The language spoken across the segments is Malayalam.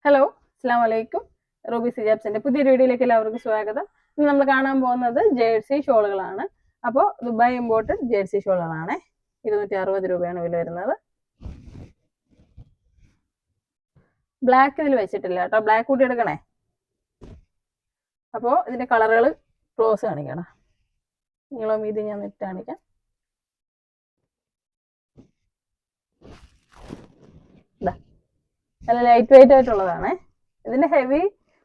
ഹലോ, അസ്സാം വലൈക്കും. റൂബി സിജാബ്സിന്റെ പുതിയൊരു വീഡിയോയിലേക്ക് എല്ലാവർക്കും സ്വാഗതം. ഇന്ന് നമ്മൾ കാണാൻ പോകുന്നത് ജേഴ്സി ഷോളുകളാണ്. അപ്പോൾ ദുബായ് ഇമ്പോർട്ടഡ് ജേഴ്സി ഷോളുകളാണ്. 260 രൂപയാണ് വില വരുന്നത്. ബ്ലാക്ക് ഇതിൽ വെച്ചിട്ടില്ല കേട്ടോ, ബ്ലാക്ക് കൂട്ടി എടുക്കണേ. അപ്പോൾ ഇതിന്റെ കളറുകൾ ക്ലോസ് കാണിക്കണം. നീളം വീതി ഞാൻ ഇട്ട് കാണിക്കാം. നല്ല ലൈറ്റ് വെയിറ്റ് ആയിട്ടുള്ളതാണ്. ഇതിന്റെ ഹെവി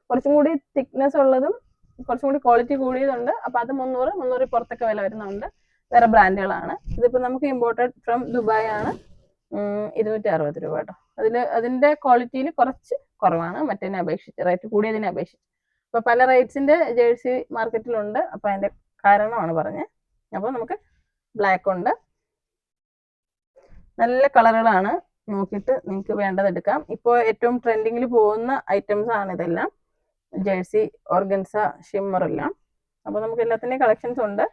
കുറച്ചും കൂടി തിക്നെസ് ഉള്ളതും കുറച്ചും കൂടി ക്വാളിറ്റി കൂടിയതുണ്ട്. അപ്പൊ അത് 300 പുറത്തൊക്കെ വില വരുന്നുണ്ട്. വേറെ ബ്രാൻഡുകളാണ്. ഇതിപ്പോ നമുക്ക് ഇമ്പോർട്ടഡ് ഫ്രം ദുബായ് ആണ്. 260 രൂപ കേട്ടോ. അതിന്റെ ക്വാളിറ്റിയിൽ കുറച്ച് കുറവാണ് മറ്റേതിനെ അപേക്ഷിച്ച്, റേറ്റ് കൂടിയതിനെ അപേക്ഷിച്ച്. അപ്പൊ പല റേറ്റ്സിന്റെ ജേഴ്സി മാർക്കറ്റിലുണ്ട്. അപ്പൊ അതിന്റെ കാരണമാണ് പറഞ്ഞത്. അപ്പൊ നമുക്ക് ബ്ലാക്ക് ഉണ്ട്. നല്ല കളറുകളാണ്. നോക്കിയിട്ട് നിങ്ങൾക്ക് വേണ്ടത് എടുക്കാം. ഇപ്പോൾ ഏറ്റവും ട്രെൻഡിങ്ങിൽ പോകുന്ന ഐറ്റംസ് ആണ് ഇതെല്ലാം. ജേഴ്സി, ഓർഗൻസ, ഷിമ്മർ എല്ലാം. അപ്പോൾ നമുക്ക് എല്ലാത്തിൻ്റെയും കളക്ഷൻസ് ഉണ്ട്.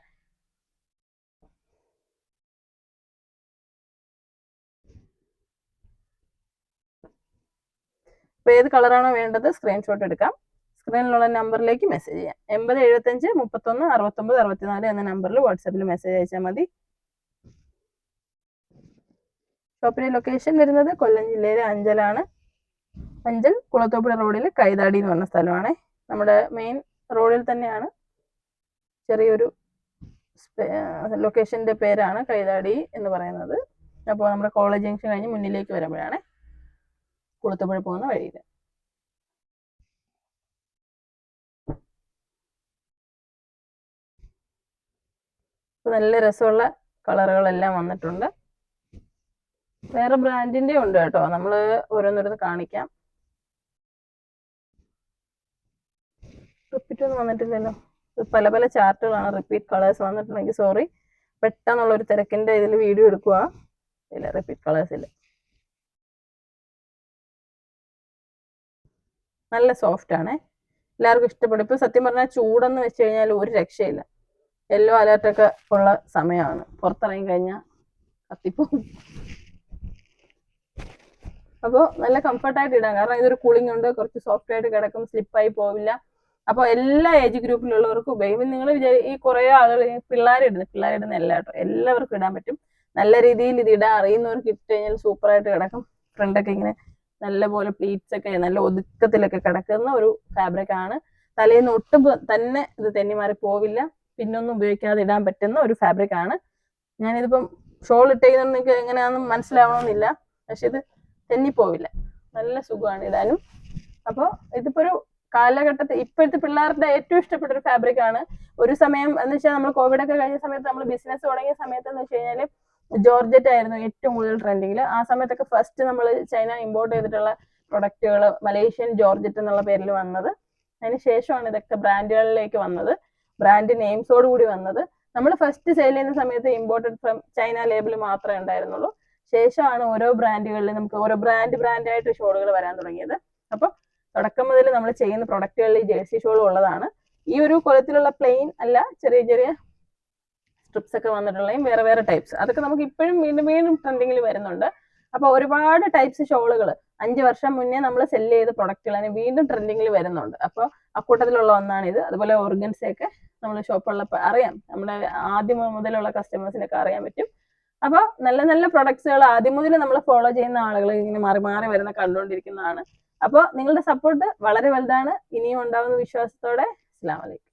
അപ്പോൾ ഏത് കളറാണോ വേണ്ടത് സ്ക്രീൻഷോട്ട് എടുക്കാം. സ്ക്രീനിലുള്ള നമ്പറിലേക്ക് മെസ്സേജ് ചെയ്യാം. 8075 31 69 64 എന്ന നമ്പറിൽ വാട്സാപ്പിൽ മെസ്സേജ് അയച്ചാൽ മതി. ഷോപ്പിന്റെ ലൊക്കേഷൻ വരുന്നത് കൊല്ലം ജില്ലയിലെ അഞ്ചലാണ്. അഞ്ചൽ കുളത്തോപ്പുഴ റോഡിൽ കൈതാടി എന്ന് പറഞ്ഞ സ്ഥലമാണ്. നമ്മുടെ മെയിൻ റോഡിൽ തന്നെയാണ്. ചെറിയൊരു ലൊക്കേഷന്റെ പേരാണ് കൈതാടി എന്ന് പറയുന്നത്. അപ്പോൾ നമ്മുടെ കോളേജ് ജംഗ്ഷൻ കഴിഞ്ഞ് മുന്നിലേക്ക് വരുമ്പോഴാണ് കുളത്തോപ്പുഴ പോകുന്ന വഴിയിൽ. നല്ല രസമുള്ള കളറുകളെല്ലാം വന്നിട്ടുണ്ട്. വേറെ ബ്രാൻഡിന്റെ ഉണ്ട് കേട്ടോ. നമ്മൾ ഓരോന്നോരോന്ന് കാണിക്കാം. റിപ്പീറ്റ് ഒന്നും വന്നിട്ടില്ലല്ലോ. പല പല ചാർട്ടുകളാണ്. റിപ്പീറ്റ് കളേഴ്സ് വന്നിട്ടുണ്ടെങ്കിൽ സോറി. പെട്ടെന്നുള്ള ഒരു തിരക്കിന്റെ ഇതിൽ വീഡിയോ എടുക്കുക. ഇല്ല, റിപ്പീറ്റ് കളേഴ്സ് ഇല്ല. നല്ല സോഫ്റ്റ് ആണ്. എല്ലാവർക്കും ഇഷ്ടപ്പെടും. ഇപ്പൊ സത്യം പറഞ്ഞാൽ ചൂടെന്ന് വെച്ച് കഴിഞ്ഞാൽ ഒരു രക്ഷയില്ല. യെല്ലോ അലേർട്ടൊക്കെ ഉള്ള സമയമാണ്. പുറത്തിറങ്ങി കഴിഞ്ഞാൽ കത്തിപ്പോകും. അപ്പോൾ നല്ല കംഫർട്ടായിട്ട് ഇടാം. കാരണം ഇതൊരു കൂളിംഗ് ഉണ്ട്. കുറച്ച് സോഫ്റ്റ് ആയിട്ട് കിടക്കും. സ്ലിപ്പായി പോവില്ല. അപ്പോൾ എല്ലാ ഏജ് ഗ്രൂപ്പിലുള്ളവർക്കും ഉപയോഗിക്കും. നിങ്ങൾ ഈ കുറേ ആളുകൾ പിള്ളേരിടുന്ന എല്ലാ കേട്ടോ, എല്ലാവർക്കും ഇടാൻ പറ്റും. നല്ല രീതിയിൽ ഇത് ഇടാൻ അറിയുന്നവർക്ക് ഇട്ട് കഴിഞ്ഞാൽ സൂപ്പറായിട്ട് കിടക്കും. ഫ്രണ്ടൊക്കെ ഇങ്ങനെ നല്ലപോലെ പ്ലീറ്റ്സ് ഒക്കെ നല്ല ഒതുക്കത്തിലൊക്കെ കിടക്കുന്ന ഒരു ഫാബ്രിക് ആണ്. തലേന്ന് ഒട്ടും തന്നെ ഇത് തെന്നിമാറി പോവില്ല. പിന്നൊന്നും ഉപയോഗിക്കാതെ ഇടാൻ പറ്റുന്ന ഒരു ഫാബ്രിക് ആണ്. ഞാനിതിപ്പം ഷോൾ ഇട്ടേക്കുന്നത് നിങ്ങൾക്ക് എങ്ങനെയാണെന്ന് മനസ്സിലാവണമെന്നില്ല. പക്ഷെ ഇത് തെന്നിപ്പോവില്ല. നല്ല സുഖമാണ് ഇടാനും. അപ്പോൾ ഇതിപ്പോ ഒരു കാലഘട്ടത്തിൽ ഇപ്പോഴത്തെ പിള്ളേരുടെ ഏറ്റവും ഇഷ്ടപ്പെട്ട ഒരു ഫാബ്രിക് ആണ്. ഒരു സമയം എന്ന് വെച്ചാൽ നമ്മൾ കോവിഡ് ഒക്കെ കഴിഞ്ഞ സമയത്ത്, നമ്മൾ ബിസിനസ് തുടങ്ങിയ സമയത്ത് എന്ന് വെച്ച് കഴിഞ്ഞാൽ ജോർജറ്റ് ആയിരുന്നു ഏറ്റവും കൂടുതൽ ട്രെൻഡിങ്ങിൽ. ആ സമയത്തൊക്കെ ഫസ്റ്റ് നമ്മൾ ചൈന ഇമ്പോർട്ട് ചെയ്തിട്ടുള്ള പ്രൊഡക്റ്റുകൾ മലേഷ്യൻ ജോർജറ്റ് എന്നുള്ള പേരിൽ വന്നത്. അതിന് ശേഷമാണ് ഇതൊക്കെ ബ്രാൻഡുകളിലേക്ക് വന്നത്, ബ്രാൻഡ് നെയിംസോട് കൂടി വന്നത്. നമ്മൾ ഫസ്റ്റ് സെയിൽ ചെയ്യുന്ന സമയത്ത് ഇമ്പോർട്ടഡ് ഫ്രം ചൈന ലേബിൾ മാത്രമേ ഉണ്ടായിരുന്നുള്ളൂ. ശേഷമാണ് ഓരോ ബ്രാൻഡുകളിൽ നമുക്ക് ഓരോ ബ്രാൻഡായിട്ട് ഷോളുകൾ വരാൻ തുടങ്ങിയത്. അപ്പോൾ തുടക്കം മുതൽ നമ്മൾ ചെയ്യുന്ന പ്രൊഡക്റ്റുകളിൽ ഈ ജേഴ്സി ഷോൾ ഉള്ളതാണ്. ഈ ഒരു കുലത്തിലുള്ള പ്ലെയിൻ അല്ല, ചെറിയ ചെറിയ സ്ട്രിപ്സ് ഒക്കെ വന്നിട്ടുള്ളതും വേറെ വേറെ ടൈപ്സ്, അതൊക്കെ നമുക്ക് ഇപ്പോഴും വീണ്ടും ട്രെൻഡിങ്ങിൽ വരുന്നുണ്ട്. അപ്പോൾ ഒരുപാട് ടൈപ്സ് ഷോളുകൾ 5 വർഷം മുന്നേ നമ്മൾ സെല്ല് ചെയ്ത പ്രൊഡക്റ്റുകൾ തന്നെ വീണ്ടും ട്രെൻഡിങ്ങിൽ വരുന്നുണ്ട്. അപ്പോൾ അക്കൂട്ടത്തിലുള്ള ഒന്നാണിത്. അതുപോലെ ഓർഗൻസയൊക്കെ നമ്മൾ ഷോപ്പുള്ളപ്പോൾ അറിയാം, നമ്മുടെ ആദ്യം മുതലുള്ള കസ്റ്റമേഴ്സിനൊക്കെ അറിയാൻ പറ്റും. അപ്പോൾ നല്ല നല്ല പ്രൊഡക്ട്സുകൾ ആദ്യം മുതൽ നമ്മൾ ഫോളോ ചെയ്യുന്ന ആളുകൾ ഇങ്ങനെ മാറി മാറി വരുന്ന കണ്ടുകൊണ്ടിരിക്കുന്നതാണ്. അപ്പോൾ നിങ്ങളുടെ സപ്പോർട്ട് വളരെ വലുതാണ്. ഇനിയും ഉണ്ടാവുന്ന വിശ്വാസത്തോടെ. അസ്സലാമു അലൈക്കും.